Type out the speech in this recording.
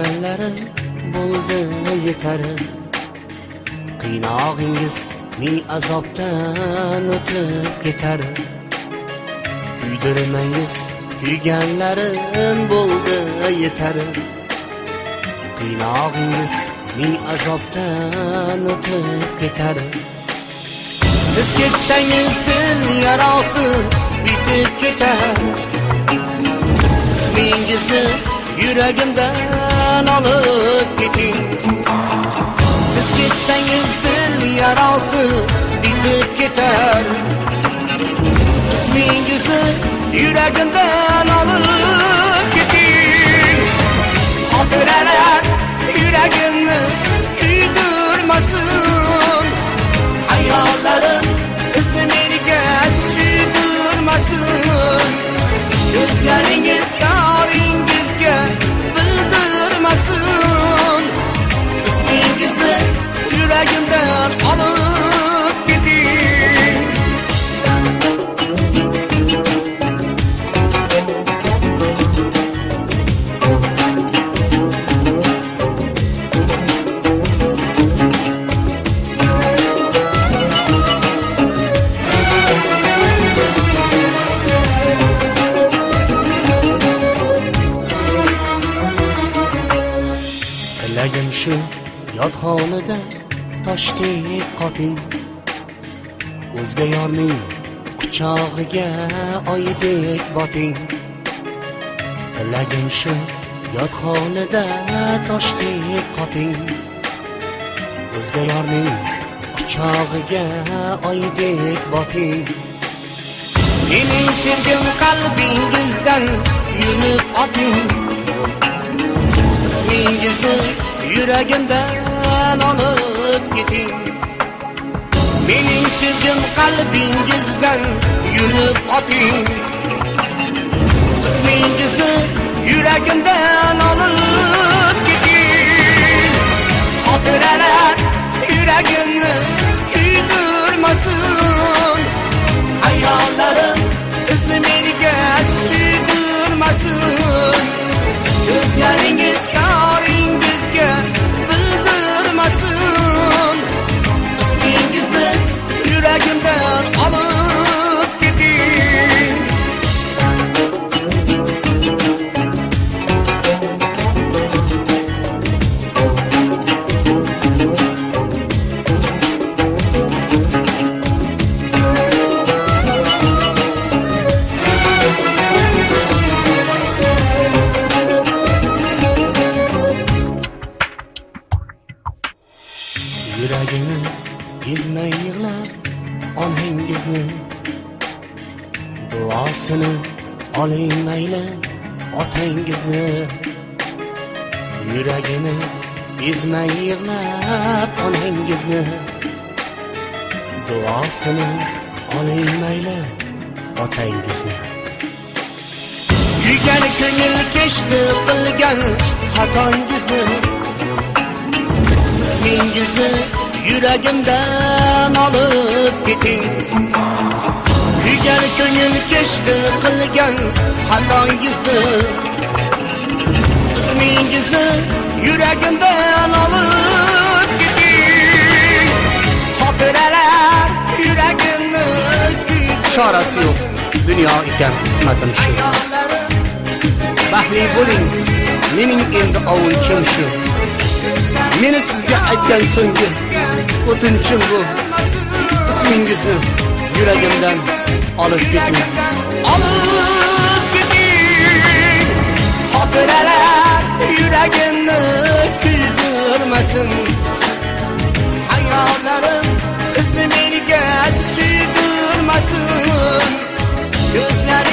kuyganlarim bo'ldi yetar. Qiynog'ingiz ming azobdan o'tib ketar. Kuydirmangiz kuyganlarim bo'ldi yetar. Qiynog'ingiz ming azobdan o'tib ketar. Siz ketsangiz dil yarosi bitib ketar. İsmingizni yuragimdan olib keting. Siz ketsangiz dil yarosi bitib ketar. İsmingizni yuragimdan olib keting. Xotiralar yuragimni kuydirmasin. Hayollarim sizni menga suydirmasin. Gözleringiz yoringizga bildirmasin. İsmingizni yuragimdan olib keting. Tilagim shu yodxonada toshdek qoting. O'zga yorning quchog'iga oydek boting. Tilagim shu yodxonada toshdek qoting. O'zga yorning quchog'iga oydek boting. Mening sevgim qalbingizdan yulib oting. İsmingizni yuragimdan olib keting. Mening sevgim qalbingizdan yulib oting. İsmingizni yuragimdan olib keting. Xotiralar yuragimni kuydirmasin. Hayollarim sizni menga suydirmasin. Gözleringiz yoringizga bildirmasin. İsmingizni yuragimdan olib keting. Yuragimni ezmay yig'lab onangizni, duosini oling mayli otangizni. Yuragini ezmay yig'lab onangizni, duosini oling mayli otangizni. Kuygan ko'ngil kechdi qilgan xatongizni. İsmingizni yuragimdan olib keting. Kuygan ko'ngil kechdi qilgan xatongizni. İsmingizni yuragimdan olib keting. Xotiralar yuragimni chorasi yo'q. Dunyo ekan qismatim shu. Baxtli bo'ling, mening endi ovunchim shu. Meni sizga aytgan so'nggi o'tinchim bu. İsmingizni yuragimdan olib keting. Olib keting. Xotiralar yuragimni kuydirmasin. Hayollarim sizni menga suydirmasin. Gözler